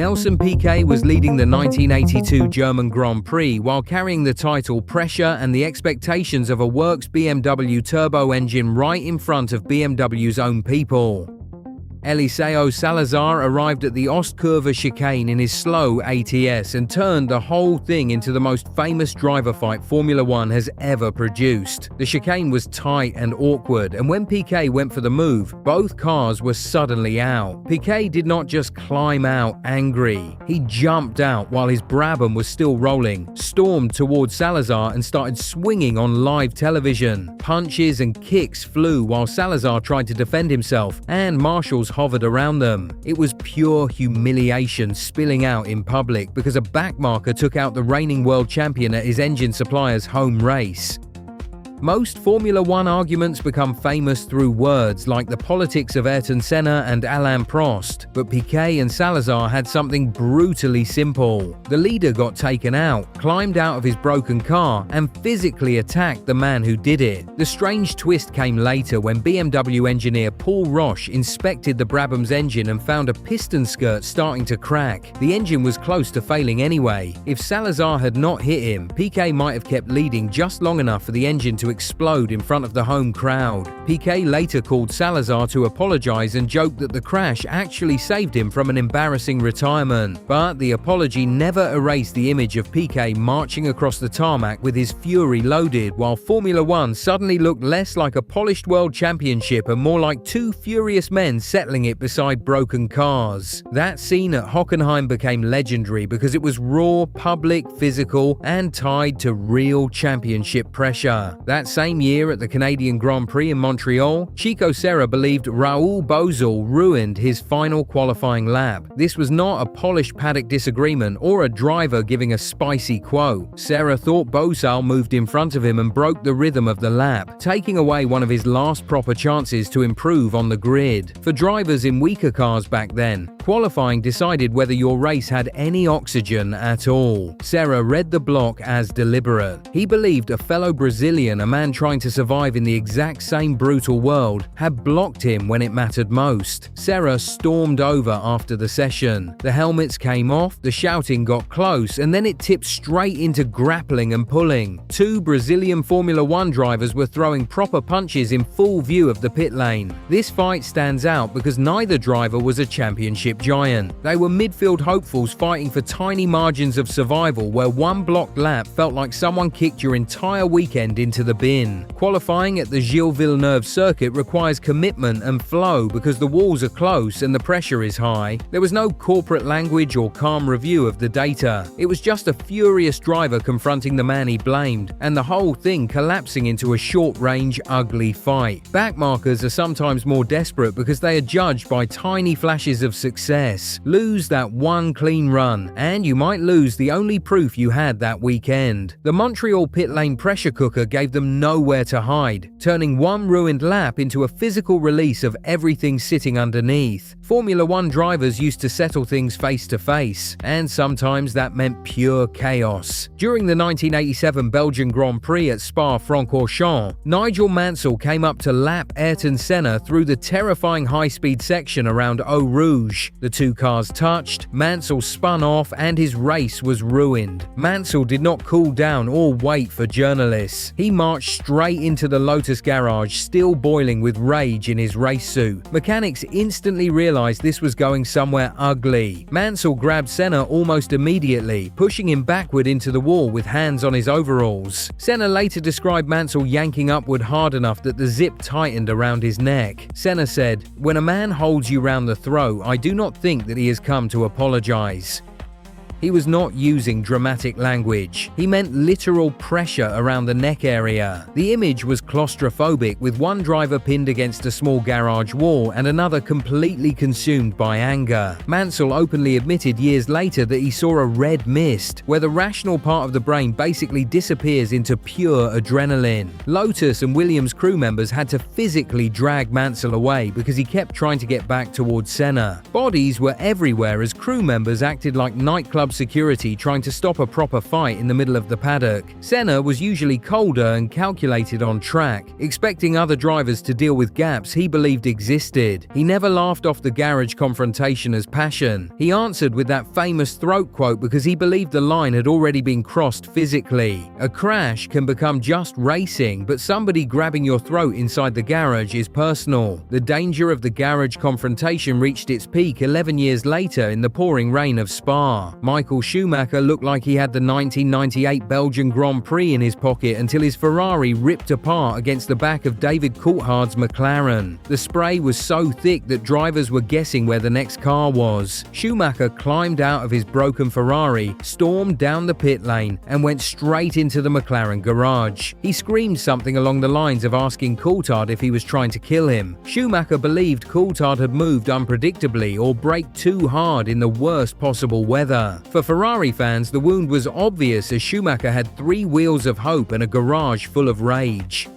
Nelson Piquet was leading the 1982 German Grand Prix while carrying the title, pressure, and the expectations of a works BMW turbo engine right in front of BMW's own people. Eliseo Salazar arrived at the Ostkurve chicane in his slow ATS and turned the whole thing into the most famous driver fight Formula One has ever produced. The chicane was tight and awkward, and when Piquet went for the move, both cars were suddenly out. Piquet did not just climb out angry. He jumped out while his Brabham was still rolling, stormed towards Salazar and started swinging on live television. Punches and kicks flew while Salazar tried to defend himself, and marshals hovered around them. It was pure humiliation spilling out in public because a backmarker took out the reigning world champion at his engine supplier's home race. Most Formula One arguments become famous through words like the politics of Ayrton Senna and Alain Prost, but Piquet and Salazar had something brutally simple. The leader got taken out, climbed out of his broken car, and physically attacked the man who did it. The strange twist came later when BMW engineer Paul Roche inspected the Brabham's engine and found a piston skirt starting to crack. The engine was close to failing anyway. If Salazar had not hit him, Piquet might have kept leading just long enough for the engine to explode in front of the home crowd. Piquet later called Salazar to apologize and joked that the crash actually saved him from an embarrassing retirement. But the apology never erased the image of Piquet marching across the tarmac with his fury loaded, while Formula One suddenly looked less like a polished world championship and more like two furious men settling it beside broken cars. That scene at Hockenheim became legendary because it was raw, public, physical, and tied to real championship pressure. That same year at the Canadian Grand Prix in Montreal, Chico Serra believed Raoul Boesel ruined his final qualifying lap. This was not a polished Paddock disagreement or a driver giving a spicy quote. Serra thought Boesel moved in front of him and broke the rhythm of the lap, taking away one of his last proper chances to improve on the grid. For drivers in weaker cars back then, qualifying decided whether your race had any oxygen at all. Serra read the block as deliberate. He believed a fellow Brazilian, a man trying to survive in the exact same brutal world, had blocked him when it mattered most. Serra stormed over after the session. The helmets came off, the shouting got close, and then it tipped straight into grappling and pulling. Two Brazilian Formula One drivers were throwing proper punches in full view of the pit lane. This fight stands out because neither driver was a championship giant. They were midfield hopefuls fighting for tiny margins of survival where one blocked lap felt like someone kicked your entire weekend into the bin. Qualifying at the Gilles Villeneuve circuit requires commitment and flow because the walls are close and the pressure is high. There was no corporate language or calm review of the data. It was just a furious driver confronting the man he blamed, and the whole thing collapsing into a short-range, ugly fight. Backmarkers are sometimes more desperate because they are judged by tiny flashes of success. Lose that one clean run, and you might lose the only proof you had that weekend. The Montreal pit lane pressure cooker gave them nowhere to hide, turning one ruined lap into a physical release of everything sitting underneath. Formula One drivers used to settle things face to face, and sometimes that meant pure chaos. During the 1987 Belgian Grand Prix at Spa-Francorchamps, Nigel Mansell came up to lap Ayrton Senna through the terrifying high-speed section around Eau Rouge. The two cars touched, Mansell spun off, and his race was ruined. Mansell did not cool down or wait for journalists. He marched straight into the Lotus garage, still boiling with rage in his race suit. Mechanics instantly realized this was going somewhere ugly. Mansell grabbed Senna almost immediately, pushing him backward into the wall with hands on his overalls. Senna later described Mansell yanking upward hard enough that the zip tightened around his neck. Senna said, "When a man holds you round the throat, I do not think that he has come to apologize." He was not using dramatic language. He meant literal pressure around the neck area. The image was claustrophobic, with one driver pinned against a small garage wall and another completely consumed by anger. Mansell openly admitted years later that he saw a red mist, where the rational part of the brain basically disappears into pure adrenaline. Lotus and Williams crew members had to physically drag Mansell away because he kept trying to get back towards Senna. Bodies were everywhere as crew members acted like nightclub club security trying to stop a proper fight in the middle of the paddock. Senna was usually colder and calculated on track, expecting other drivers to deal with gaps he believed existed. He never laughed off the garage confrontation as passion. He answered with that famous throat quote because he believed the line had already been crossed physically. A crash can become just racing, but somebody grabbing your throat inside the garage is personal. The danger of the garage confrontation reached its peak 11 years later in the pouring rain of Spa. Michael Schumacher looked like he had the 1998 Belgian Grand Prix in his pocket until his Ferrari ripped apart against the back of David Coulthard's McLaren. The spray was so thick that drivers were guessing where the next car was. Schumacher climbed out of his broken Ferrari, stormed down the pit lane, and went straight into the McLaren garage. He screamed something along the lines of asking Coulthard if he was trying to kill him. Schumacher believed Coulthard had moved unpredictably or braked too hard in the worst possible weather. For Ferrari fans, the wound was obvious as Schumacher had 3 wheels of hope and a garage full of rage.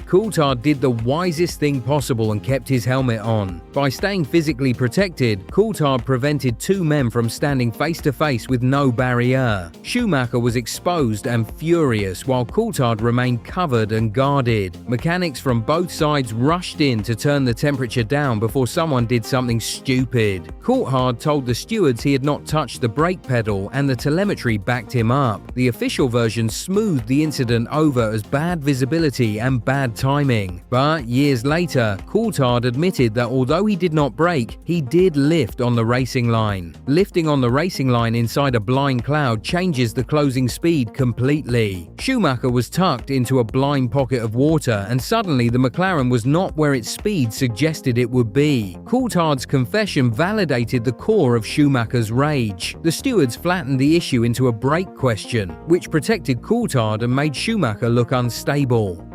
Coulthard did the wisest thing possible and kept his helmet on. By staying physically protected, Coulthard prevented 2 men from standing face to face with no barrier. Schumacher was exposed and furious while Coulthard remained covered and guarded. Mechanics from both sides rushed in to turn the temperature down before someone did something stupid. Coulthard told the stewards he had not touched the brake pedal and the telemetry backed him up. The official version smoothed the incident over as bad visibility and bad timing. But years later, Coulthard admitted that although he did not brake, he did lift on the racing line. Lifting on the racing line inside a blind cloud changes the closing speed completely. Schumacher was tucked into a blind pocket of water, and suddenly the McLaren was not where its speed suggested it would be. Coulthard's confession validated the core of Schumacher's rage. The stewards flattened the issue into a brake question, which protected Coulthard and made Schumacher look unstable.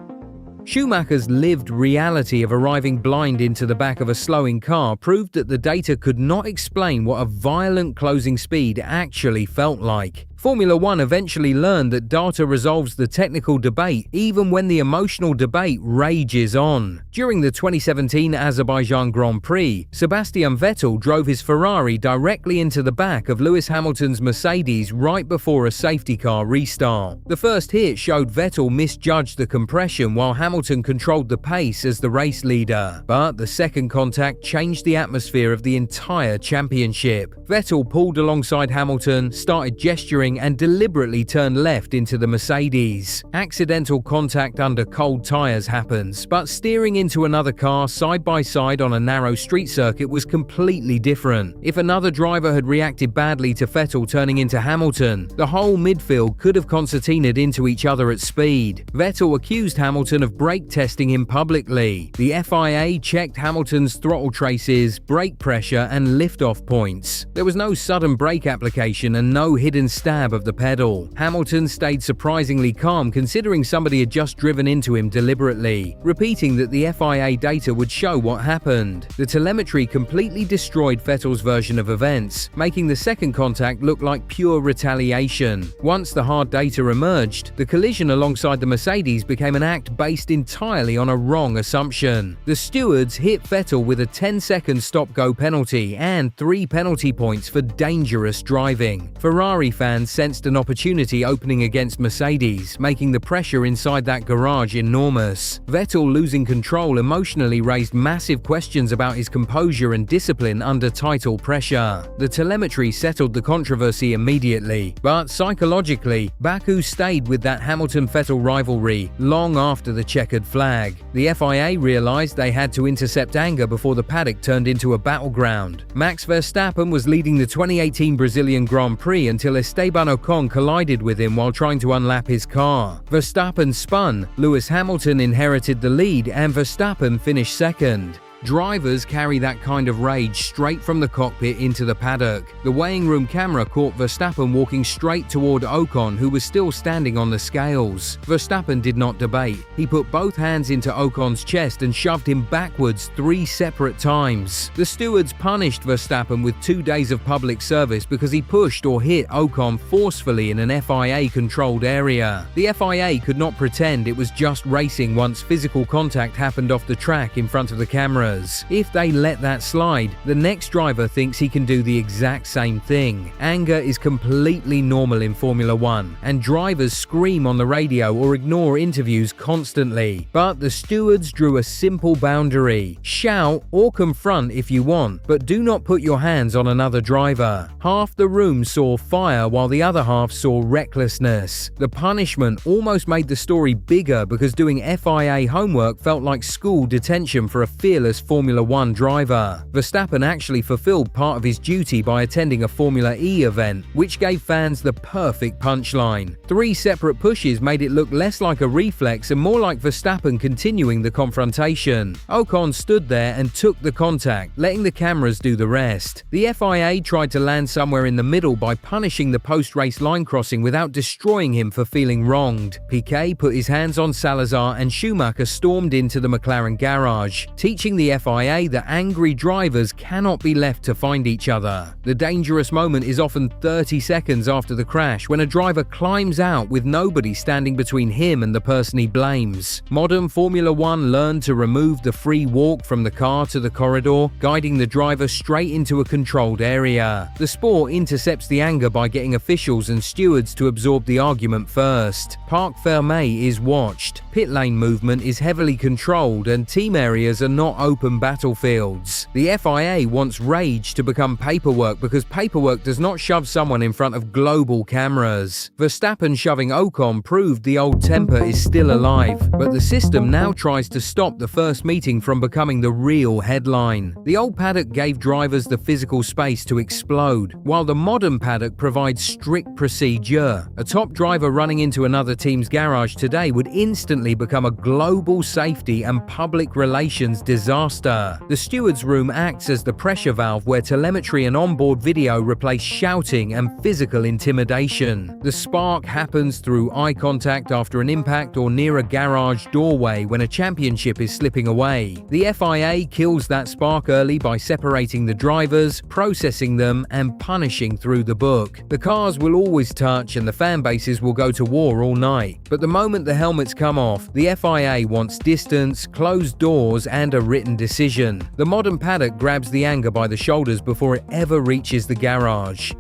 Schumacher's lived reality of arriving blind into the back of a slowing car proved that the data could not explain what a violent closing speed actually felt like. Formula One eventually learned that data resolves the technical debate even when the emotional debate rages on. During the 2017 Azerbaijan Grand Prix, Sebastian Vettel drove his Ferrari directly into the back of Lewis Hamilton's Mercedes right before a safety car restart. The first hit showed Vettel misjudged the compression while Hamilton controlled the pace as the race leader. But the second contact changed the atmosphere of the entire championship. Vettel pulled alongside Hamilton, started gesturing and deliberately turned left into the Mercedes. Accidental contact under cold tyres happens, but steering into another car side by side on a narrow street circuit was completely different. If another driver had reacted badly to Vettel turning into Hamilton, the whole midfield could have concertinaed into each other at speed. Vettel accused Hamilton of brake testing him publicly. The FIA checked Hamilton's throttle traces, brake pressure and lift-off points. There was no sudden brake application and no hidden stab of the pedal. Hamilton stayed surprisingly calm considering somebody had just driven into him deliberately, repeating that the FIA data would show what happened. The telemetry completely destroyed Vettel's version of events, making the second contact look like pure retaliation. Once the hard data emerged, the collision alongside the Mercedes became an act based entirely on a wrong assumption. The stewards hit Vettel with a 10-second stop-go penalty and 3 penalty points for dangerous driving. Ferrari fans sensed an opportunity opening against Mercedes, making the pressure inside that garage enormous. Vettel losing control emotionally raised massive questions about his composure and discipline under title pressure. The telemetry settled the controversy immediately, but psychologically, Baku stayed with that Hamilton-Vettel rivalry long after the checkered flag. The FIA realized they had to intercept anger before the paddock turned into a battleground. Max Verstappen was leading the 2018 Brazilian Grand Prix until Esteban Ocon collided with him while trying to unlap his car. Verstappen spun, Lewis Hamilton inherited the lead, and Verstappen finished second. Drivers carry that kind of rage straight from the cockpit into the paddock. The weighing room camera caught Verstappen walking straight toward Ocon, who was still standing on the scales. Verstappen did not debate. He put both hands into Ocon's chest and shoved him backwards 3 separate times. The stewards punished Verstappen with 2 days of public service because he pushed or hit Ocon forcefully in an FIA-controlled area. The FIA could not pretend it was just racing once physical contact happened off the track in front of the cameras. cameras. If they let that slide, the next driver thinks he can do the exact same thing. Anger is completely normal in Formula One, and drivers scream on the radio or ignore interviews constantly. But the stewards drew a simple boundary. Shout or confront if you want, but do not put your hands on another driver. Half the room saw fire while the other half saw recklessness. The punishment almost made the story bigger because doing FIA homework felt like school detention for a fearless Formula One driver. Verstappen actually fulfilled part of his duty by attending a Formula E event, which gave fans the perfect punchline. 3 separate pushes made it look less like a reflex and more like Verstappen continuing the confrontation. Ocon stood there and took the contact, letting the cameras do the rest. The FIA tried to land somewhere in the middle by punishing the post-race line crossing without destroying him for feeling wronged. Piquet put his hands on Salazar and Schumacher stormed into the McLaren garage, teaching the FIA that angry drivers cannot be left to find each other. The dangerous moment is often 30 seconds after the crash when a driver climbs out with nobody standing between him and the person he blames. Modern Formula One learned to remove the free walk from the car to the corridor, guiding the driver straight into a controlled area. The sport intercepts the anger by getting officials and stewards to absorb the argument first. Parc Fermé is watched. Pit lane movement is heavily controlled and team areas are not open battlefields. The FIA wants rage to become paperwork because paperwork does not shove someone in front of global cameras. Verstappen shoving Ocon proved the old temper is still alive, but the system now tries to stop the first meeting from becoming the real headline. The old paddock gave drivers the physical space to explode, while the modern paddock provides strict procedure. A top driver running into another team's garage today would instantly become a global safety and public relations disaster. The stewards' room acts as the pressure valve where telemetry and onboard video replace shouting and physical intimidation. The spark happens through eye contact after an impact or near a garage doorway when a championship is slipping away. The FIA kills that spark early by separating the drivers, processing them, and punishing through the book. The cars will always touch and the fan bases will go to war all night. But the moment the helmets come off, the FIA wants distance, closed doors, and a written decision. The modern paddock grabs the anger by the shoulders before it ever reaches the garage.